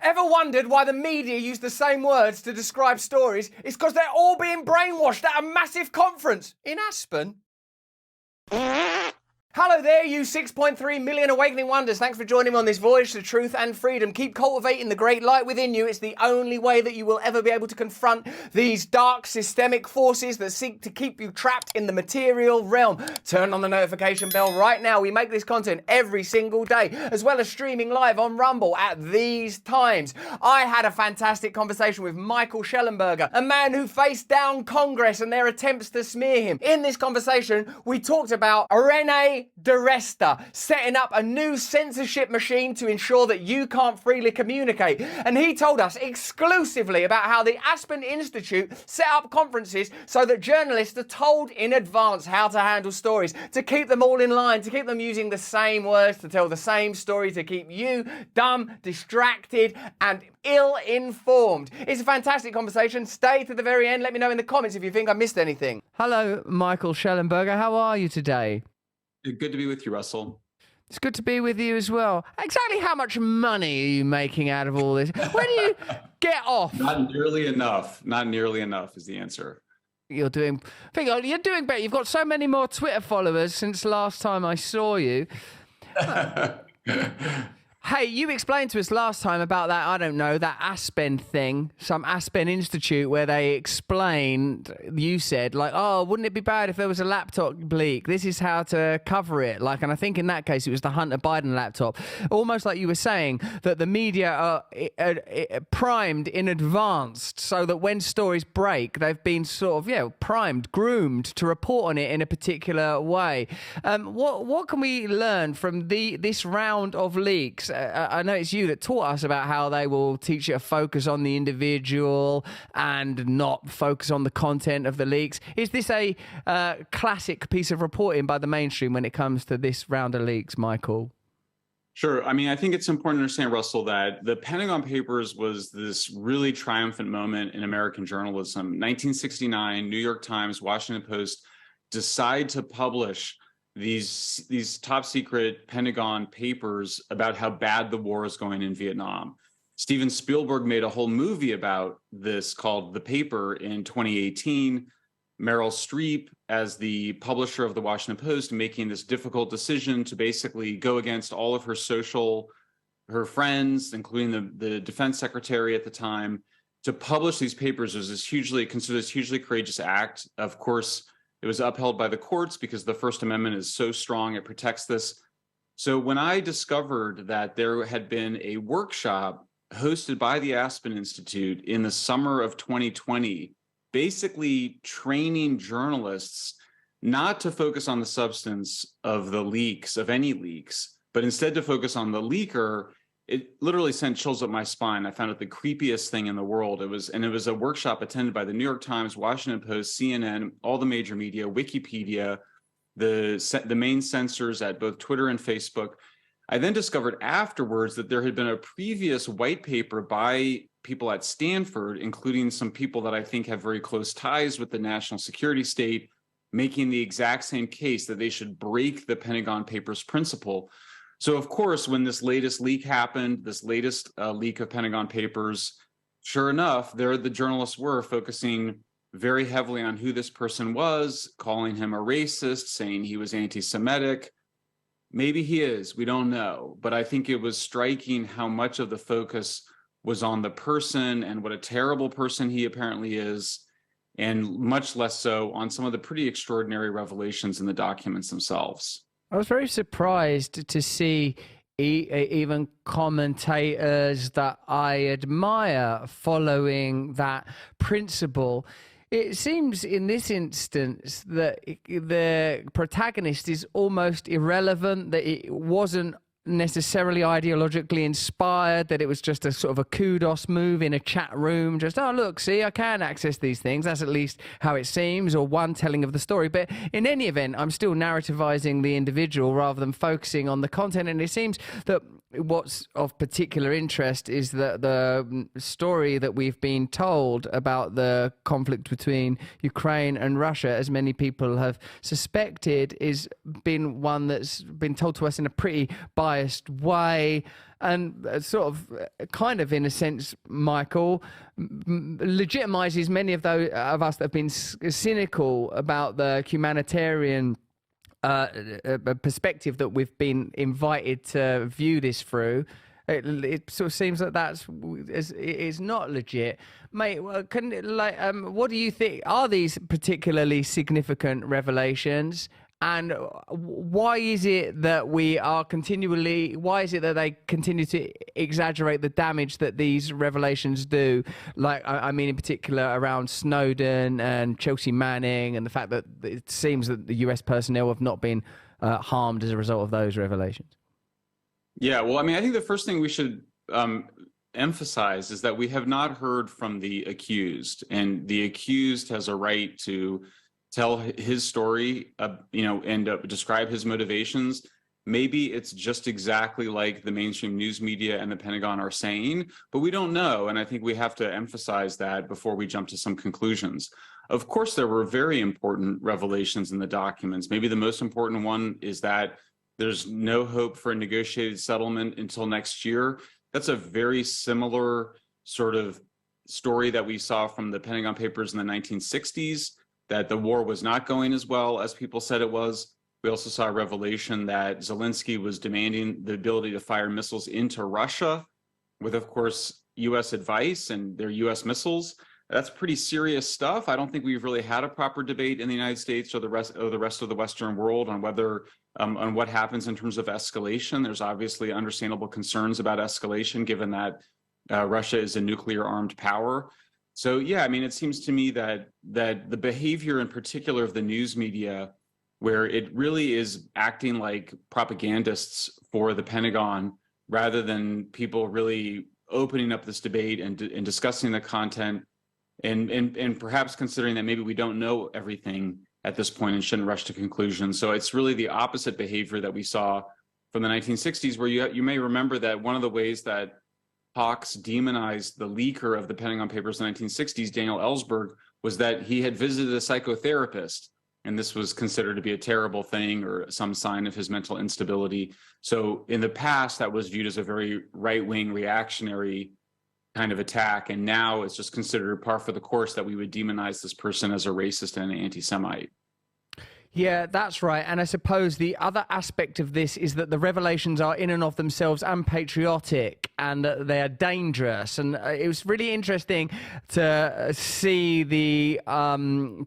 Ever wondered why the media use the same words to describe stories? It's because they're all being brainwashed at a massive conference in Aspen. Hello there, you 6.3 million awakening wonders. Thanks for joining me on this voyage to truth and freedom. Keep cultivating the great light within you. It's the only way that you will ever be able to confront these dark systemic forces that seek to keep you trapped in the material realm. Turn on the notification bell right now. We make this content every single day, as well as streaming live on Rumble at these times. I had a fantastic conversation with Michael Shellenberger, a man who faced down Congress and their attempts to smear him. In this conversation, we talked about Rene DeResta setting up a new censorship machine to ensure that you can't freely communicate. And he told us exclusively about how the Aspen Institute set up conferences so that journalists are told in advance how to handle stories, to keep them all in line, to keep them using the same words, to tell the same story, to keep you dumb, distracted, and ill-informed. It's a fantastic conversation. Stay to the very end. Let me know in the comments if you think I missed anything. Hello, Michael Shellenberger. How are you today? Good to be with you, Russell. It's good to be with you as well. Exactly how much money are you making out of all this? Where do you get off? Not nearly enough. Not nearly enough is the answer. You're doing better. You've got so many more Twitter followers since last time I saw you. Hey, you explained to us last time about that, I don't know, that Aspen thing, some Aspen Institute where they explained, you said, like, oh, wouldn't it be bad if there was a laptop leak? This is how to cover it. Like, and I think in that case it was the Hunter Biden laptop. Almost like you were saying that the media are primed in advance so that when stories break, they've been sort of, primed, groomed to report on it in a particular way. What can we learn from this round of leaks? I know it's you that taught us about how they will teach you to focus on the individual and not focus on the content of the leaks. Is this a classic piece of reporting by the mainstream when it comes to this round of leaks, Michael? Sure. I mean, I think it's important to understand, Russell, that the Pentagon Papers was this really triumphant moment in American journalism. 1969, New York Times, Washington Post decide to publish these top secret Pentagon papers about how bad the war is going in Vietnam. Steven Spielberg made a whole movie about this called The Paper in 2018. Meryl Streep, as the publisher of the Washington Post, making this difficult decision to basically go against all of her friends, including the defense secretary at the time, to publish these papers was considered this hugely courageous act. Of course, it was upheld by the courts because the First Amendment is so strong, it protects this. So when I discovered that there had been a workshop hosted by the Aspen Institute in the summer of 2020, basically training journalists not to focus on the substance of the leaks, of any leaks, but instead to focus on the leaker, it literally sent chills up my spine. I found it the creepiest thing in the world. It was a workshop attended by the New York Times, Washington Post, CNN, all the major media, Wikipedia, the main censors at both Twitter and Facebook. I then discovered afterwards that there had been a previous white paper by people at Stanford, including some people that I think have very close ties with the national security state, making the exact same case that they should break the Pentagon Papers principle. So, of course, when this latest leak happened, this latest leak of Pentagon Papers, sure enough, there the journalists were focusing very heavily on who this person was, calling him a racist, saying he was anti-Semitic. Maybe he is, we don't know. But I think it was striking how much of the focus was on the person and what a terrible person he apparently is, and much less so on some of the pretty extraordinary revelations in the documents themselves. I was very surprised to see even commentators that I admire following that principle. It seems in this instance that the protagonist is almost irrelevant, that it wasn't necessarily ideologically inspired, that it was just a sort of a kudos move in a chat room, just, oh, look, see, I can access these things. That's at least how it seems, or one telling of the story. But in any event, I'm still narrativizing the individual rather than focusing on the content. And it seems that what's of particular interest is that the story that we've been told about the conflict between Ukraine and Russia, as many people have suspected, is been one that's been told to us in a pretty biased way, and sort of, kind of in a sense, Michael, legitimizes many of those of us that have been cynical about the humanitarian a perspective that we've been invited to view this through. It sort of seems that is not legit, mate. Well, what do you think? Are these particularly significant revelations? And why is it that why is it that they continue to exaggerate the damage that these revelations do? Like, I mean, in particular around Snowden and Chelsea Manning, and the fact that it seems that the US personnel have not been harmed as a result of those revelations. Yeah, well, I mean, I think the first thing we should emphasize is that we have not heard from the accused, and the accused has a right to tell his story, and describe his motivations. Maybe it's just exactly like the mainstream news media and the Pentagon are saying, but we don't know. And I think we have to emphasize that before we jump to some conclusions. Of course, there were very important revelations in the documents. Maybe the most important one is that there's no hope for a negotiated settlement until next year. That's a very similar sort of story that we saw from the Pentagon Papers in the 1960s, that the war was not going as well as people said it was. We also saw a revelation that Zelensky was demanding the ability to fire missiles into Russia with, of course, U.S. advice and their U.S. missiles. That's pretty serious stuff. I don't think we've really had a proper debate in the United States or the rest of the Western world on whether on what happens in terms of escalation. There's obviously understandable concerns about escalation, given that Russia is a nuclear armed power. So, yeah, I mean, it seems to me that the behavior in particular of the news media, where it really is acting like propagandists for the Pentagon rather than people really opening up this debate and discussing the content and perhaps considering that maybe we don't know everything at this point and shouldn't rush to conclusions. So it's really the opposite behavior that we saw from the 1960s, where you may remember that one of the ways that Hawks demonized the leaker of the Pentagon Papers in the 1960s, Daniel Ellsberg, was that he had visited a psychotherapist, and this was considered to be a terrible thing or some sign of his mental instability. So in the past, that was viewed as a very right-wing reactionary kind of attack, and now it's just considered par for the course that we would demonize this person as a racist and an anti-Semite. Yeah, that's right. And I suppose the other aspect of this is that the revelations are in and of themselves unpatriotic, and they are dangerous. And it was really interesting to see the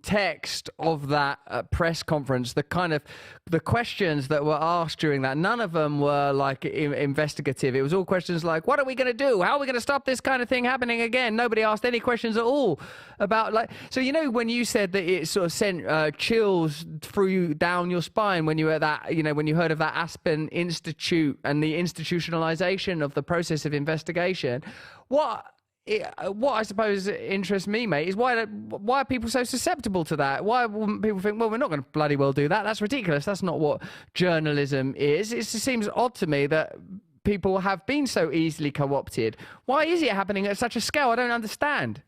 text of that press conference, the questions that were asked during that. None of them were like investigative. It was all questions like, what are we going to do? How are we going to stop this kind of thing happening again? Nobody asked any questions at all about, like, so, when you said that it sort of sent chills through you down your spine when you were when you heard of that Aspen Institute and the institutionalization of the process of investigation, what I suppose interests me, mate, is why are people so susceptible to that? Why wouldn't people think, well, we're not going to bloody well do that? That's ridiculous. That's not what journalism is. It just seems odd to me that people have been so easily co-opted. Why is it happening at such a scale? I don't understand.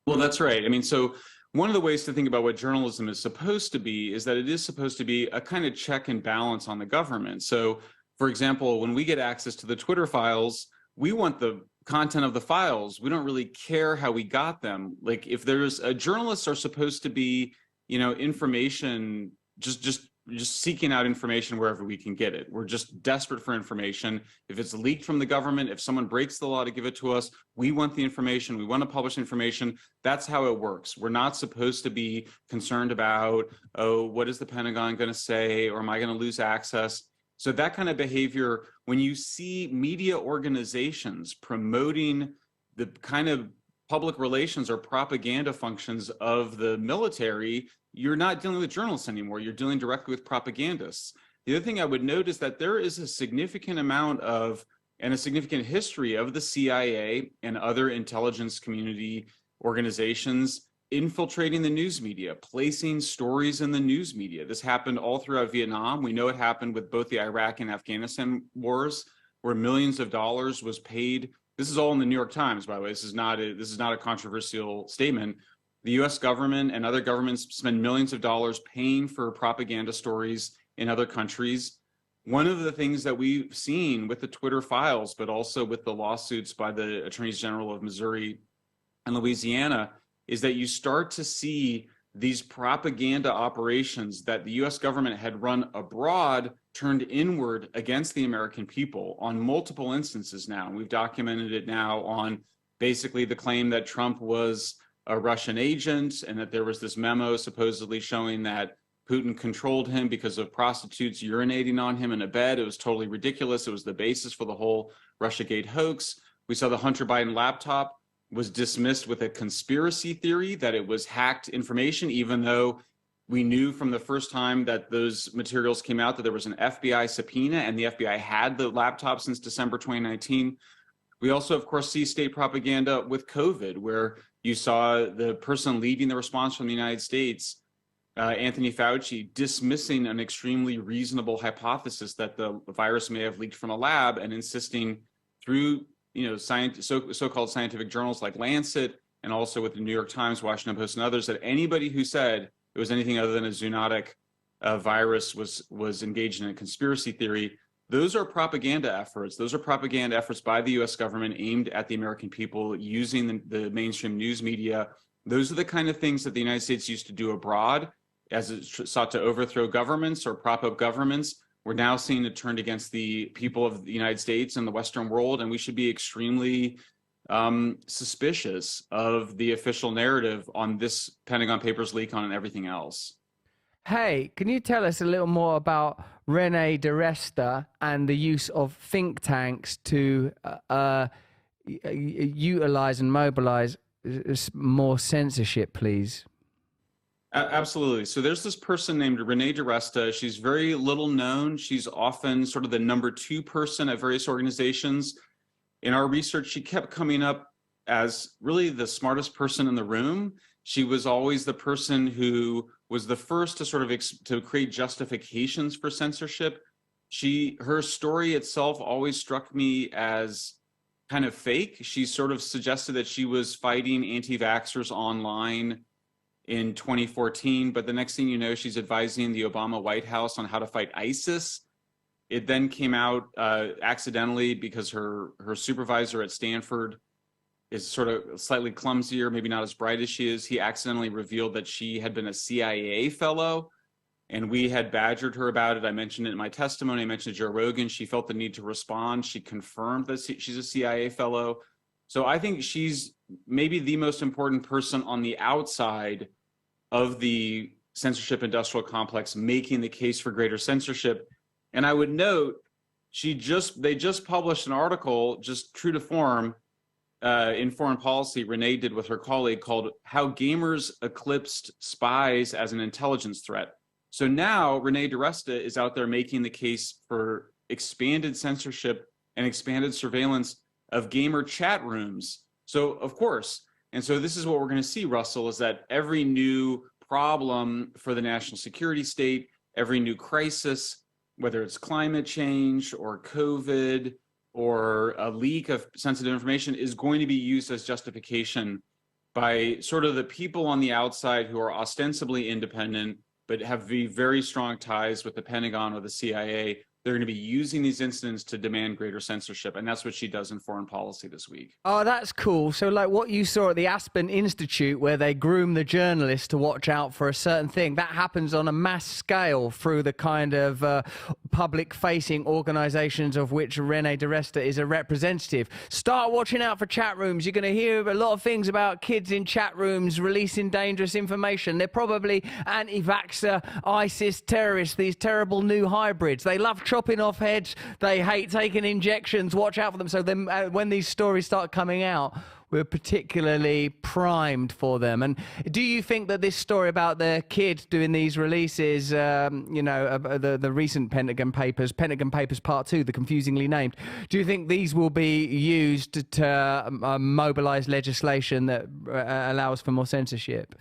Well, that's right. I mean, so one of the ways to think about what journalism is supposed to be is that it is supposed to be a kind of check and balance on the government. So, for example, when we get access to the Twitter files, we want the content of the files. We don't really care how we got them. Like, if there's journalists are supposed to be, information, just seeking out information wherever we can get it. We're just desperate for information. If it's leaked from the government, if someone breaks the law to give it to us, we want the information. We want to publish information. That's how it works. We're not supposed to be concerned about, oh, what is the Pentagon going to say? Or am I going to lose access? So that kind of behavior, when you see media organizations promoting the kind of public relations or propaganda functions of the military, you're not dealing with journalists anymore. You're dealing directly with propagandists. The other thing I would note is that there is a significant amount of and a significant history of the CIA and other intelligence community organizations infiltrating the news media, placing stories in the news media. This happened all throughout Vietnam. We know it happened with both the Iraq and Afghanistan wars. where millions of dollars was paid. This is all in the New York Times, by the way. This is not a controversial statement. The U.S. government and other governments spend millions of dollars paying for propaganda stories in other countries. One of the things that we've seen with the Twitter files, but also with the lawsuits by the attorneys general of Missouri and Louisiana, is that you start to see these propaganda operations that the US government had run abroad turned inward against the American people on multiple instances now. We've documented it now on basically the claim that Trump was a Russian agent and that there was this memo supposedly showing that Putin controlled him because of prostitutes urinating on him in a bed. It was totally ridiculous. It was the basis for the whole Russiagate hoax. We saw the Hunter Biden laptop was dismissed with a conspiracy theory that it was hacked information, even though we knew from the first time that those materials came out that there was an FBI subpoena and the FBI had the laptop since December 2019. We also, of course, see state propaganda with COVID, where you saw the person leading the response from the United States, Anthony Fauci, dismissing an extremely reasonable hypothesis that the virus may have leaked from a lab and insisting through so-called scientific journals like Lancet and also with the New York Times, Washington Post, and others, that anybody who said it was anything other than a zoonotic virus was engaged in a conspiracy theory. Those are propaganda efforts. Those are propaganda efforts by the U.S. government aimed at the American people using the mainstream news media. Those are the kind of things that the United States used to do abroad as it sought to overthrow governments or prop up governments. We're now seeing it turned against the people of the United States and the Western world, and we should be extremely suspicious of the official narrative on this Pentagon Papers leak on and everything else. Hey, can you tell us a little more about Rene DiResta and the use of think tanks to utilize and mobilize more censorship, please? Absolutely. So there's this person named Rene DiResta. She's very little known. She's often sort of the number 2 person at various organizations. In our research, she kept coming up as really the smartest person in the room. She was always the person who was the first to sort of to create justifications for censorship. Her story itself always struck me as kind of fake. She sort of suggested that she was fighting anti-vaxxers online in 2014, but the next thing you know, she's advising the Obama White House on how to fight ISIS. It then came out accidentally because her supervisor at Stanford is sort of slightly clumsier, maybe not as bright as she is. He accidentally revealed that she had been a CIA fellow, and we had badgered her about it. I mentioned it in my testimony. I mentioned Joe Rogan. She felt the need to respond. She confirmed that she's a CIA fellow. So I think she's maybe the most important person on the outside of the censorship industrial complex making the case for greater censorship. And I would note, they just published an article, just true to form, in Foreign Policy, Renee did with her colleague, called How Gamers Eclipsed Spies as an Intelligence Threat. So now Rene DiResta is out there making the case for expanded censorship and expanded surveillance of gamer chat rooms. So of course, and so this is what we're going to see, Russell, is that every new problem for the national security state, every new crisis, whether it's climate change or COVID or a leak of sensitive information, is going to be used as justification by sort of the people on the outside who are ostensibly independent, but have very strong ties with the Pentagon or the CIA. They're going to be using these incidents to demand greater censorship. And that's what she does in Foreign Policy this week. Oh, that's cool. So like what you saw at the Aspen Institute, where they groom the journalists to watch out for a certain thing, that happens on a mass scale through the kind of public-facing organizations of which Rene DiResta is a representative. Start watching out for chat rooms. You're going to hear a lot of things about kids in chat rooms releasing dangerous information. They're probably anti-vaxxer, ISIS terrorists, these terrible new hybrids. They love chopping off heads. They hate taking injections. Watch out for them. So then when these stories start coming out, we're particularly primed for them. And do you think that this story about the kid doing these releases, the recent Pentagon Papers Part 2, the confusingly named, do you think these will be used to mobilize legislation that allows for more censorship?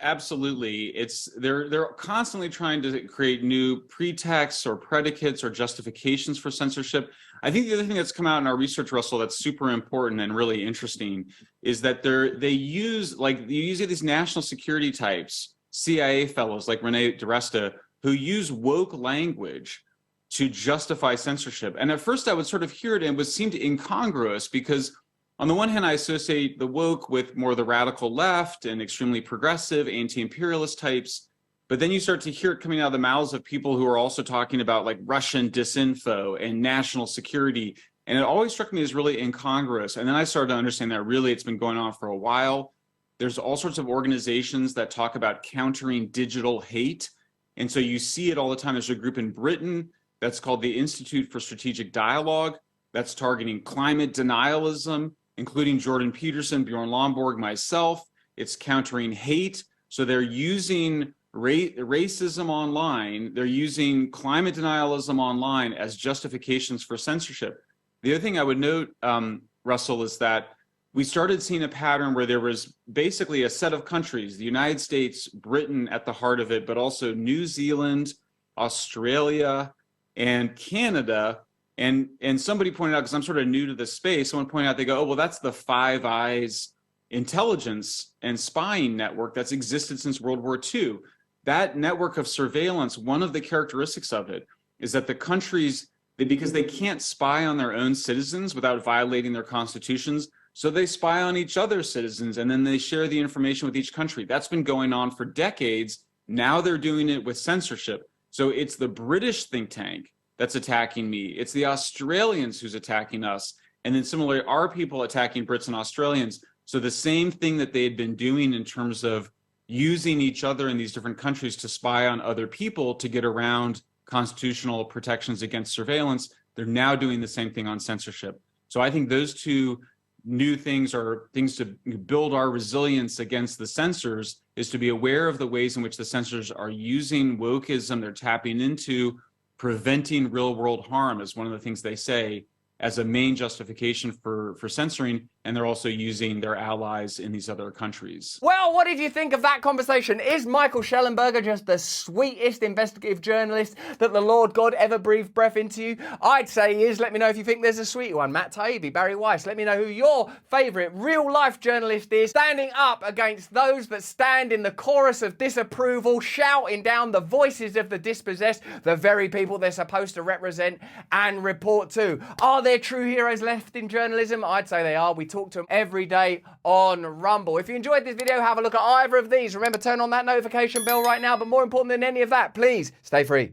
Absolutely. They're constantly trying to create new pretexts or predicates or justifications for censorship. I think the other thing that's come out in our research, Russell, that's super important and really interesting is that they use these national security types, CIA fellows like Rene DiResta, who use woke language to justify censorship. And at first I would sort of hear it and would seem incongruous because on the one hand, I associate the woke with more the radical left and extremely progressive, anti-imperialist types. But then you start to hear it coming out of the mouths of people who are also talking about like Russian disinfo and national security. And it always struck me as really incongruous. And then I started to understand that really it's been going on for a while. There's all sorts of organizations that talk about countering digital hate. And so you see it all the time. There's a group in Britain that's called the Institute for Strategic Dialogue that's targeting climate denialism, including Jordan Peterson, Bjorn Lomborg, myself. It's countering hate. So they're using racism online. They're using climate denialism online as justifications for censorship. The other thing I would note, Russell, is that we started seeing a pattern where there was basically a set of countries, the United States, Britain at the heart of it, but also New Zealand, Australia, and Canada. And somebody pointed out, because I'm sort of new to this space, someone pointed out, they go, oh, well, that's the Five Eyes intelligence and spying network that's existed since World War II. That network of surveillance, one of the characteristics of it is that the countries, because they can't spy on their own citizens without violating their constitutions, so they spy on each other's citizens and then they share the information with each country. That's been going on for decades. Now they're doing it with censorship. So it's the British think tank that's attacking me. It's the Australians who's attacking us. And then similarly, our people attacking Brits and Australians. So the same thing that they had been doing in terms of using each other in these different countries to spy on other people to get around constitutional protections against surveillance, they're now doing the same thing on censorship. So I think those two new things are things to build our resilience against the censors, is to be aware of the ways in which the censors are using wokeism, they're tapping into preventing real world harm is one of the things they say as a main justification for censoring, and they're also using their allies in these other countries. Well, what did you think of that conversation? Is Michael Shellenberger just the sweetest investigative journalist that the Lord God ever breathed breath into you? I'd say he is. Let me know if you think there's a sweeter one. Matt Taibbi, Barry Weiss. Let me know who your favourite real-life journalist is, standing up against those that stand in the chorus of disapproval, shouting down the voices of the dispossessed, the very people they're supposed to represent and report to. Are there true heroes left in journalism? I'd say they are. We talk to them every day on Rumble. If you enjoyed this video, have a look at either of these. Remember, turn on that notification bell right now, but more important than any of that, please stay free.